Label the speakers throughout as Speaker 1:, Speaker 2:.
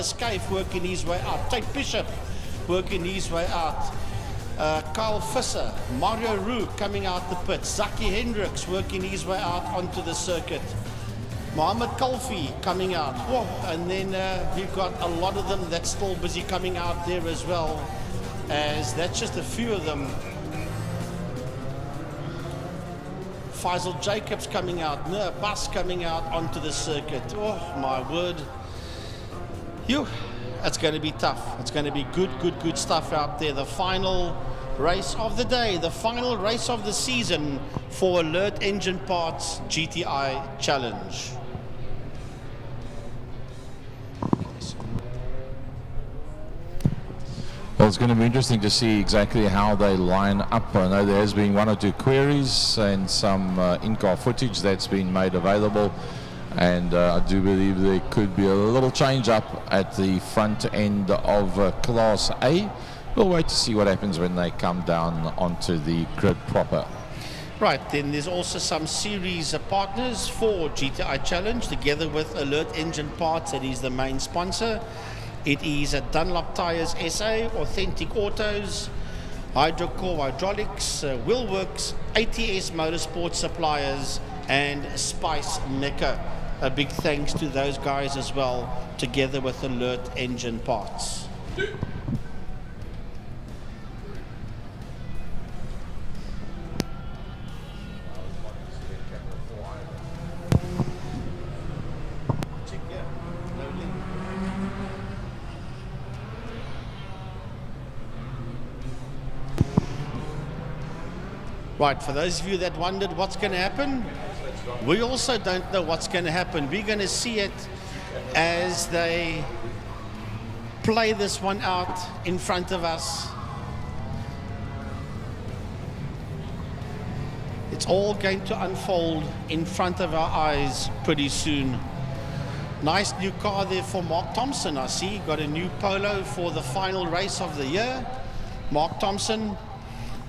Speaker 1: der Schyf working his way out. Tate Bishop working his way out. Kyle Visser, Mario Roux coming out the pit. Zaki Hendricks working his way out onto the circuit. Mohammed Kalfi coming out. Whoa. And then we've got a lot of them that's still busy coming out there as well. As that's just a few of them. Faisal Jacobs coming out. Noah Bas coming out onto the circuit. Oh my word. It's going to be tough. It's going to be good stuff out there. The final race of the day, the final race of the season for Alert Engine Parts GTI Challenge.
Speaker 2: Well, it's going to be interesting to see exactly how they line up. I know there has been one or two queries and some in-car footage that's been made available. And I do believe there could be a little change up at the front end of Class A. We'll wait to see what happens when they come down onto the grid proper.
Speaker 1: Right, then there's also some series partners for GTI Challenge together with Alert Engine Parts. That is the main sponsor. It is Dunlop Tires SA, Authentic Autos, Hydrocore Hydraulics, Willworks, ATS Motorsport Suppliers, and Spice Mecca. A big thanks to those guys as well, together with Alert Engine Parts. Right, for those of you that wondered what's going to happen, we also don't know what's going to happen. We're going to see it as they play this one out in front of us. It's all going to unfold in front of our eyes pretty soon. Nice new car there for Mark Thompson, I see. Got a new Polo for the final race of the year. Mark Thompson,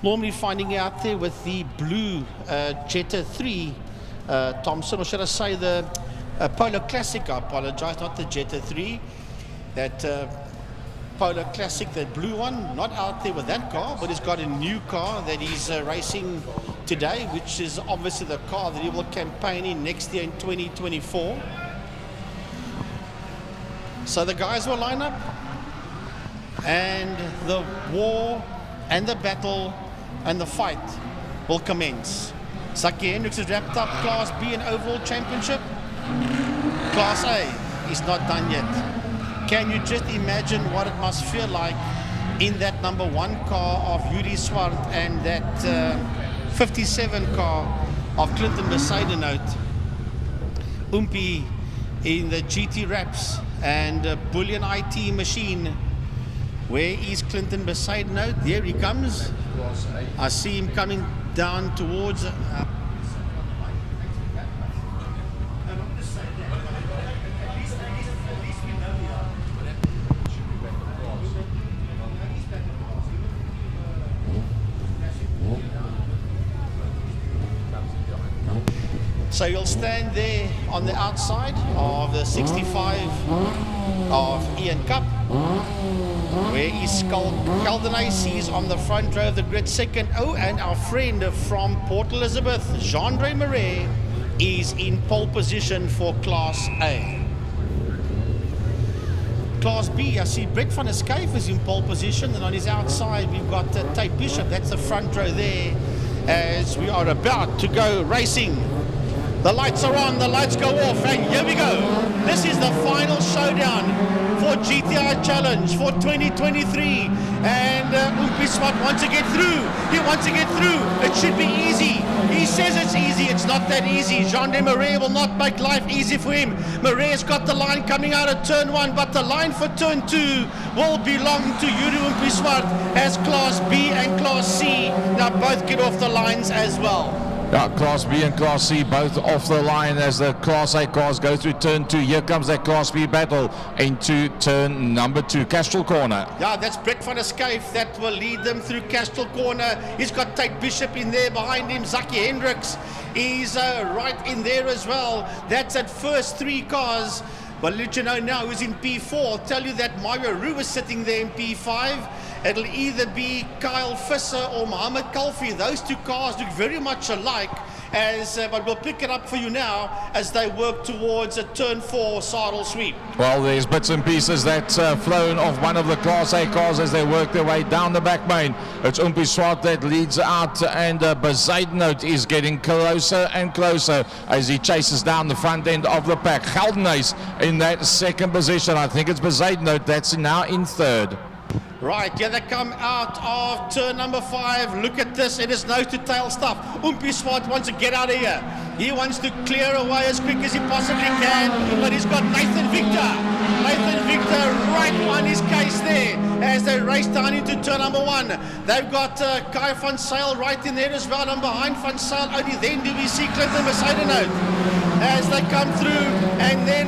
Speaker 1: normally finding out there with the blue Jetta 3 Thompson, or should I say the Polo Classic, I apologize, not the Jetta 3. That Polo Classic, that blue one, not out there with that car, but he's got a new car that he's racing today, which is obviously the car that he will campaign in next year in 2024. So the guys will line up, and the war and the battle and the fight will commence. Zaki Hendricks has wrapped up Class B and overall championship. Class A is not done yet. Can you just imagine what it must feel like in that number 1 car of Yuri Swart and that 57 car of Clinton Bezuidenhout? Oompie in the GT Raps and Bullion IT machine. Where is Clinton Bezuidenhout? There he comes. I see him coming down towards so you'll stand there on the outside of the 65 of Ian Cup. Where is Caldenace? He's on the front row of the grid second. Oh, and our friend from Port Elizabeth, Jean-Andre Marais, is in pole position for Class A. Class B, I see Brett van der Schyf is in pole position, and on his outside we've got Tate Bishop. That's the front row there as we are about to go racing. The lights are on, the lights go off, and here we go. This is the final showdown for GTI Challenge for 2023. And Oompie Swart wants to get through. He wants to get through. It should be easy. He says it's easy. It's not that easy. Jean-Andre Marais will not make life easy for him. Marais has got the line coming out of turn 1, but the line for turn 2 will belong to Yuri Oompie Swart as Class B and Class C now both get off the lines as well.
Speaker 2: Yeah, Class B and Class C both off the line as the Class A cars go through turn 2. Here comes that Class B battle into turn number 2, Castrol Corner.
Speaker 1: Yeah, that's Brett van der Schyf that will lead them through Castrol Corner. He's got Tate Bishop in there behind him. Zaki Hendricks is right in there as well. That's at first 3 cars. But I'll let you know now who's in P4. I'll tell you that Mario Roo is sitting there in P5. It'll either be Kyle Visser or Mohammed Kalfi. Those two cars look very much alike. But we'll pick it up for you now as they work towards a turn 4 saddle sweep.
Speaker 2: Well, there's bits and pieces that's flown off one of the Class A cars as they work their way down the back main. It's Umpi Swart that leads out, and Bezuidenhout is getting closer and closer as he chases down the front end of the pack. Geldenhuys in that second position. I think it's Bezuidenhout that's now in third.
Speaker 1: Right, here they come out of turn number 5. Look at this, it is nose to tail stuff. Umpi Swart wants to get out of here. He wants to clear away as quick as he possibly can, but he's got Nathan Victor. Nathan Victor right on his case there as they race down into turn number 1. They've got Kai van Zyl right in there as well, and behind van Zyl only then do we see Clinton Bezuidenhout as they come through, and then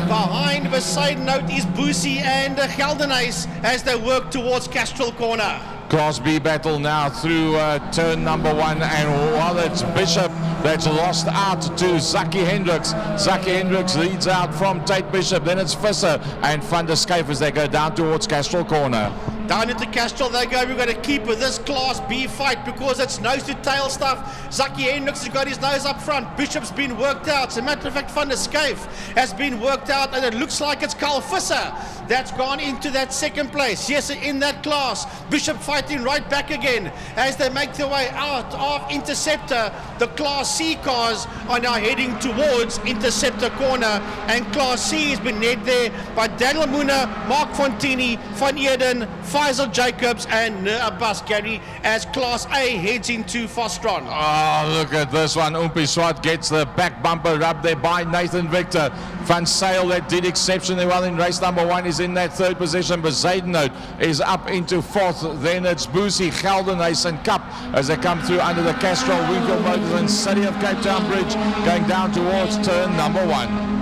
Speaker 1: behind Bezuidenhout is Boosie and Geldenhuys as they work towards Castrol Corner.
Speaker 2: Class B battle now through turn number 1, and while it's Bishop that's lost out to Zaki Hendricks. Zaki Hendricks leads out from Tate Bishop, then it's Visser and Van der Skyf as they go down towards Castrol Corner.
Speaker 1: Down into Castrol they go. We've got to keep with this Class B fight because it's nose to tail stuff. Zaki Hendricks has got his nose up front. Bishop's been worked out. As a matter of fact, Van der Skyf has been worked out, and it looks like it's Carl Visser that's gone into that second place. Yes, in that class. Bishop fighting right back again as they make their way out of Interceptor. The Class C cars are now heading towards Interceptor Corner, and Class C has been led there by Daniel Moona, Mark Fontini, Van Eden, Faisal Jacobs and Abbas Gary as Class A heads into Fostron.
Speaker 2: Oh, look at this one. Umpi Swart gets the back bumper rub there by Nathan Victor. Van Zyl that did exceptionally well in race number 1 is in that third position. Bezuidenhout is up into 4th. Then it's Boosie, Geldenhuys and Cup as they come through under the Castrol, Winkle Motors and City of Cape Town Bridge going down towards turn number 1.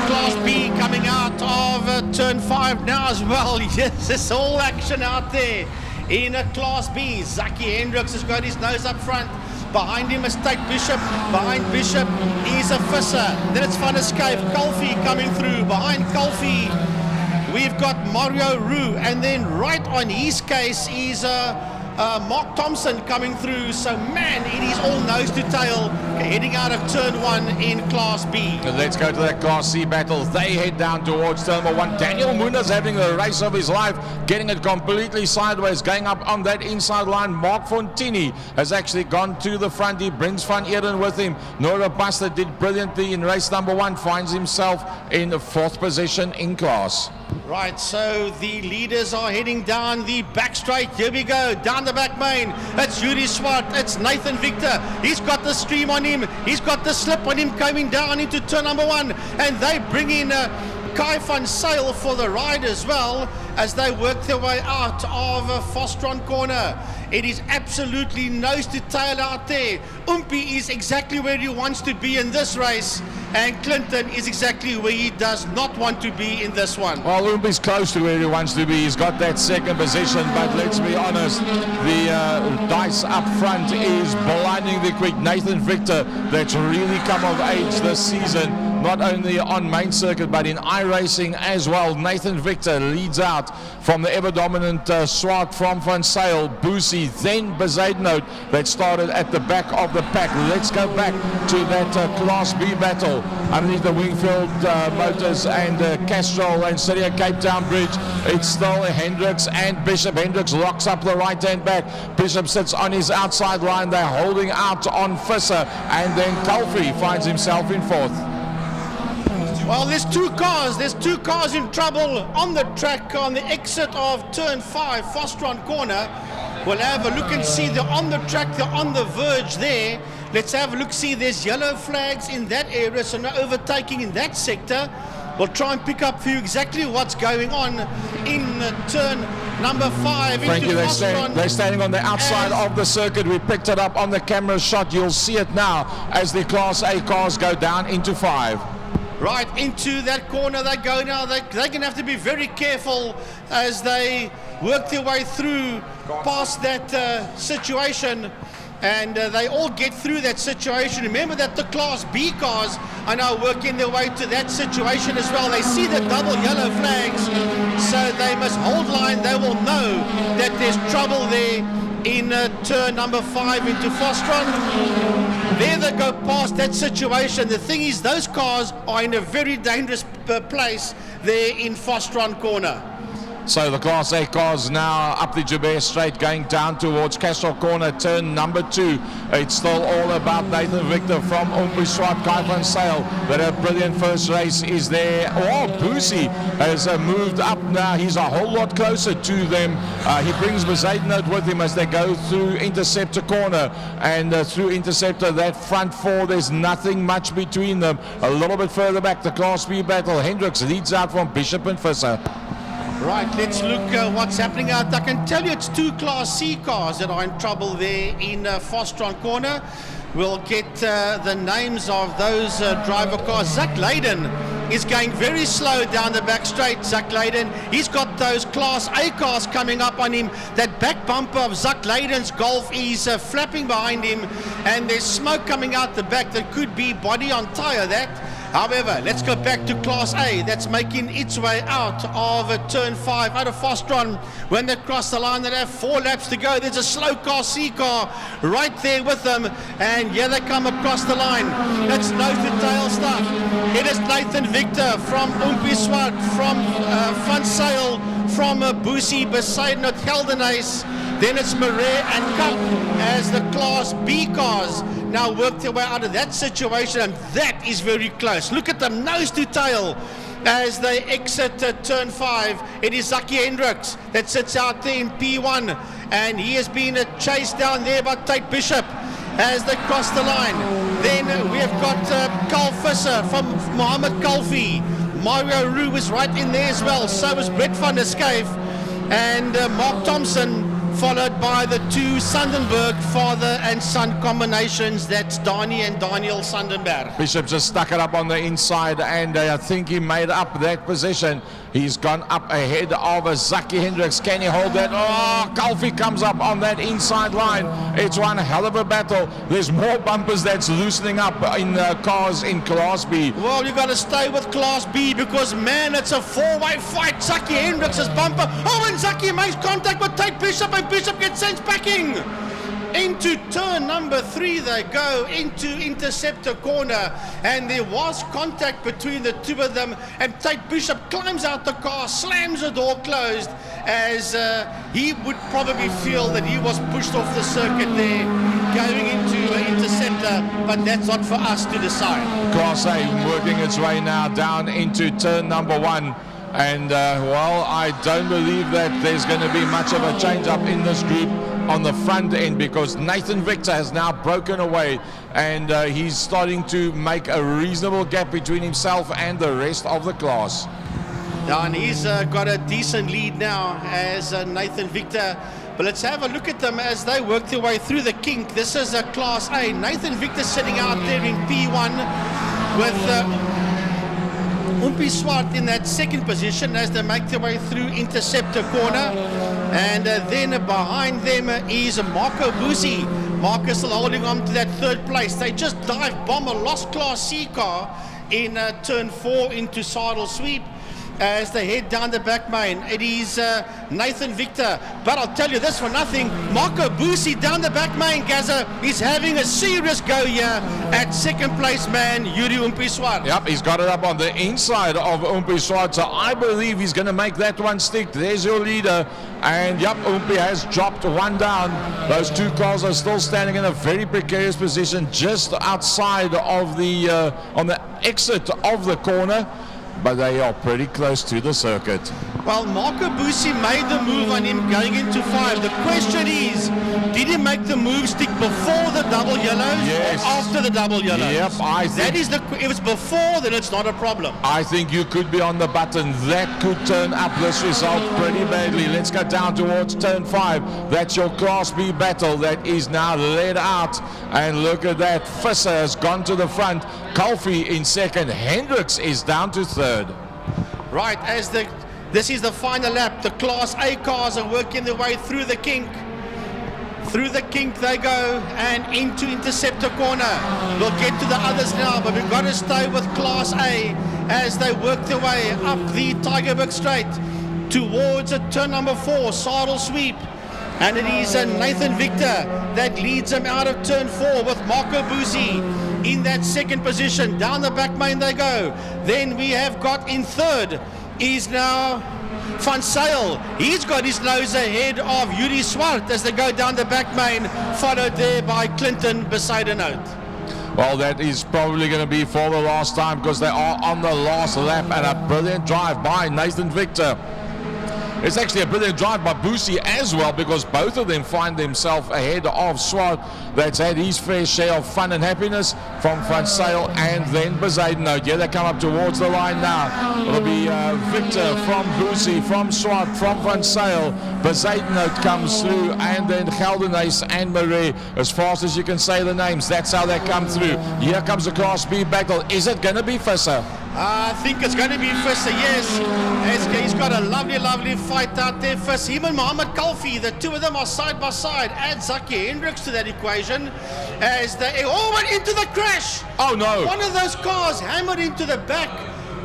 Speaker 1: Class B coming out of turn 5 now as well. Yes, there's all action out there in a Class B. Zaki Hendricks has got his nose up front. Behind him is Tate Bishop. Behind Bishop is a Visser. Then it's Van der Skyf. Kalfi coming through. Behind Kalfi, we've got Mario Roo. And then right on his case is Mark Thompson coming through. So, man, it is all nose to tail heading out of turn 1 in Class B.
Speaker 2: Let's go to that Class C battle. They head down towards turn number 1. Daniel Moona's having the race of his life, getting it completely sideways, going up on that inside line. Mark Fontini has actually gone to the front. He brings Van Eden with him. Nora Buster did brilliantly in race number 1, finds himself in the 4th position in class.
Speaker 1: Right, so the leaders are heading down the back straight. Here we go, down the back main. It's Yuri Swart, it's Nathan Victor. He's got the stream on him. He's got the slip on him coming down into turn number 1. And they bring in Kai van Zyl for the ride as well as they work their way out of Fostron Corner. It is absolutely nose to tail out there. Umpi is exactly where he wants to be in this race, and Clinton is exactly where he does not want to be in this one.
Speaker 2: Well, Umpi's close to where he wants to be. He's got that second position, but let's be honest, the dice up front is blindingly quick. Nathan Victor, that's really come of age this season, not only on main circuit but in iRacing as well. Nathan Victor leads out from the ever dominant Swart from Van Zyl, Boosie, then Bezuidenhout that started at the back of the pack. Let's go back to that Class B battle underneath the Wingfield Motors and Castrol and City of Cape Town Bridge. It's still Hendricks and Bishop. Hendricks locks up the right hand back. Bishop sits on his outside line. They're holding out on Visser, and then Kalfi finds himself in 4th.
Speaker 1: Well, there's two cars in trouble on the track on the exit of turn 5, Fostron Corner. We'll have a look and see they're on the track, they're on the verge there. Let's have a look, see there's yellow flags in that area, so no overtaking in that sector. We'll try and pick up for you exactly what's going on in turn number 5
Speaker 2: Frankie,
Speaker 1: into
Speaker 2: they're
Speaker 1: Fostron.
Speaker 2: standing on the outside of the circuit. We picked it up on the camera shot. You'll see it now as the Class A cars go down into 5.
Speaker 1: Right into that corner they go now. They're going to have to be very careful as they work their way through past that situation. and they all get through that situation. Remember that the Class B cars are now working their way to that situation as well. They see the double yellow flags, so they must hold line. They will know that there's trouble there in turn number 5 into Fostron. There they go past that situation. The thing is, those cars are in a very dangerous place there in Fostron corner.
Speaker 2: So the Class A cars now up the Joubert Straight, going down towards Castro Corner, turn number 2. It's still all about Nathan Victor from Umpi Swart, Kai van Sail. But a brilliant first race is there. Oh, Boosie has moved up now. He's a whole lot closer to them. He brings Bezuidenhout with him as they go through Interceptor Corner. And through Interceptor, that front 4, there's nothing much between them. A little bit further back, the Class B battle. Hendricks leads out from Bishop and Visser.
Speaker 1: Right, let's look what's happening out. I can tell you it's 2 Class C cars that are in trouble there in Fostron corner. We'll get the names of those driver cars. Zach Leyden is going very slow down the back straight. Zach Leyden, he's got those Class A cars coming up on him. That back bumper of Zach Leyden's Golf is flapping behind him, and there's smoke coming out the back that could be body on tire that. However, let's go back to Class A. That's making its way out of turn 5, out of Fostron. When they cross the line, they have 4 laps to go. There's a slow Class C car right there with them. And here they come across the line. That's nose-to-tail stuff. It is Nathan Victor from Umpi Swart, from Van Sail, from Boosie, Bezuidenhout, Geldenhuys. Then it's Marais and Cup as the Class B cars now work their way out of that situation, and that is very close. Look at them, nose to tail, as they exit turn 5. It is Zaki Hendricks that sits out there in P1, and he has been chased down there by Tate Bishop as they cross the line. Then we have got Carl Visser from Mohammed Kalfi. Mario Roux is right in there as well. So is Brett van der Schyff and Mark Thompson, followed by the 2 Sandenberg father and son combinations. That's Donnie and Daniel Sandenberg.
Speaker 2: Bishop just stuck it up on the inside, and I think he made up that position. He's gone up ahead of Zaki Hendricks. Can he hold that? Oh, Kalfi comes up on that inside line. It's one hell of a battle. There's more bumpers that's loosening up in cars in Class B.
Speaker 1: Well, you got to stay with Class B because, man, it's a 4-way fight. Zaki Hendricks' bumper. Oh, and Zaki makes contact with Tate Bishop, and Bishop gets sent packing. Into turn number 3 they go, into Interceptor corner, and there was contact between the 2 of them, and Tate Bishop climbs out the car, slams the door closed, as he would probably feel that he was pushed off the circuit there going into Interceptor, but that's not for us to decide.
Speaker 2: Class A working its way now down into turn number 1. And, well, I don't believe that there's going to be much of a change-up in this group on the front end, because Nathan Victor has now broken away, and he's starting to make a reasonable gap between himself and the rest of the class.
Speaker 1: Yeah, and he's got a decent lead now as Nathan Victor. But let's have a look at them as they work their way through the kink. This is a Class A. Nathan Victor sitting out there in P1 with Umpi Swart in that second position as they make their way through Interceptor corner. And then behind them is Marco Boosie. Marco still holding on to that 3rd place. They just dive bomb a lost Class C car in turn 4 into Saddle Sweep as they head down the back main. It is Nathan Victor, but I'll tell you this for nothing, Marco Boosie down the back main, Gaza, is having a serious go here at 2nd place man Yuri Umpi Swart.
Speaker 2: Yep, he's got it up on the inside of Umpi Swart, so I believe he's going to make that one stick. There's your leader, and yep, Umpi has dropped one down. Those 2 cars are still standing in a very precarious position just outside of the on the exit of the corner, but they are pretty close to the circuit.
Speaker 1: Well, Marco Boosie made the move on him going into 5. The question is, did he make the move stick before the double yellows
Speaker 2: Yes.
Speaker 1: or after the double yellows?
Speaker 2: Yep, I think
Speaker 1: That is if it's before, then it's not a problem.
Speaker 2: I think you could be on the button. That could turn up this result pretty badly. Let's go down towards turn 5. That's your Class B battle that is now led out. And look at that. Visser has gone to the front. Kalfi in 2nd. Hendricks is down to 3rd.
Speaker 1: Right, this is the final lap. The Class A cars are working their way through the kink. Through the kink they go and into interceptor corner. We'll get to the others now, but we've got to stay with Class A as they work their way up the Tygerberg Straight towards a turn number 4, Saddle Sweep. And it is Nathan Victor that leads them out of turn 4 with Marco Busi in that second position. Down the back main they go. Then we have got in third is now Van Sail. He's got his nose ahead of Yuri Swart as they go down the back main, followed there by Clinton Besaidenout.
Speaker 2: Well, that is probably going to be for the last time because they are on the last lap, and a brilliant drive by Nathan Victor. It's actually a brilliant drive by Busi as well, because both of them find themselves ahead of Swart, that's had his fair share of fun and happiness from Van Sail and then Besaidenout. Yeah, they come up towards the line now. It'll be Victor from Busi, from Swart, from Van Sail. Besaidenout comes through, and then Geldenhuys and Marais, as fast as you can say the names. That's how they come through. Here comes the Class B battle. Is it going to be Visser?
Speaker 1: I think it's going to be Visser, yes. He's got a lovely fight out there. First, him and Mohammed Kalfi, the two of them are side by side. Add Zaki Hendricks to that equation as they went into the crash.
Speaker 2: Oh no.
Speaker 1: One of those cars hammered into the back.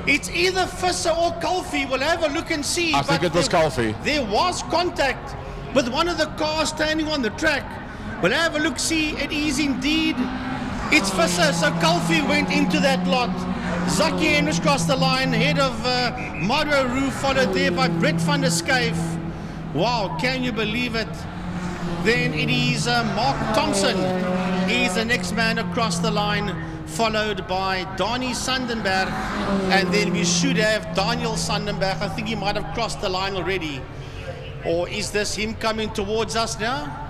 Speaker 1: It's either Visser or Kalfi. We'll have a look and see.
Speaker 2: I think it was Kalfi.
Speaker 1: There was contact with one of the cars standing on the track. We'll have a look, see. It is indeed. It's Visser, so Kalfi went into that lot. Zaki Hendricks crossed the line, head of Mario Roux, followed there by Brett van der Schyff. Wow, can you believe it? Then it is Mark Thompson. He's the next man across the line, followed by Donnie Sandenberg. And then we should have Daniel Sandenberg. I think he might have crossed the line already. Or is this him coming towards us now?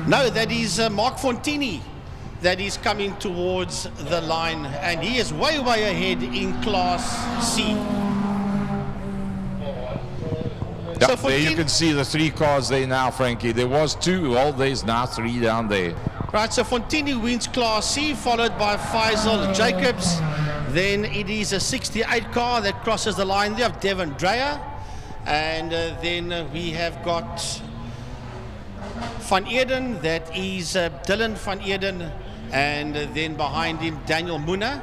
Speaker 1: No, that is Mark Fontini that is coming towards the line, and he is way ahead in Class C.
Speaker 2: Yep, so there you can see the 3 cars there now, Frankie. There was 2, well, there's now 3 down there.
Speaker 1: Right, so Fontini wins Class C, followed by Faisal Jacobs. Then it is a 68 car that crosses the line. They have Devon Dreyer, and then we have got Van Eerden, that is Dylan Van Eerden, and then behind him Daniel Muna.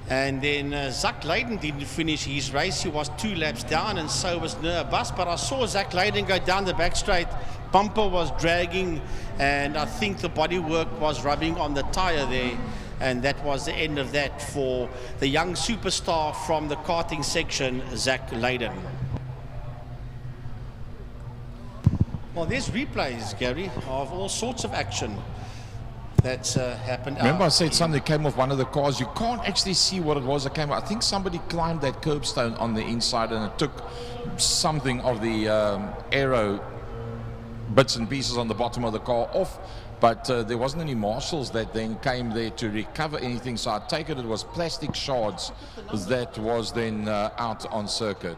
Speaker 1: And then Zach Leyden didn't finish his race. He was 2 laps down, and so was Noah Bus. But I saw Zach Leyden go down the back straight. Bumper was dragging, and I think the bodywork was rubbing on the tire there. And that was the end of that for the young superstar from the karting section, Zach Leyden. Well, there's replays, Gary, of all sorts of action that's happened.
Speaker 2: Remember I said something came off one of the cars. You can't actually see what it was that came out. I think somebody climbed that curbstone on the inside, and it took something of the aero bits and pieces on the bottom of the car off. But there wasn't any marshals that then came there to recover anything. So I take it was plastic shards that was then out on circuit.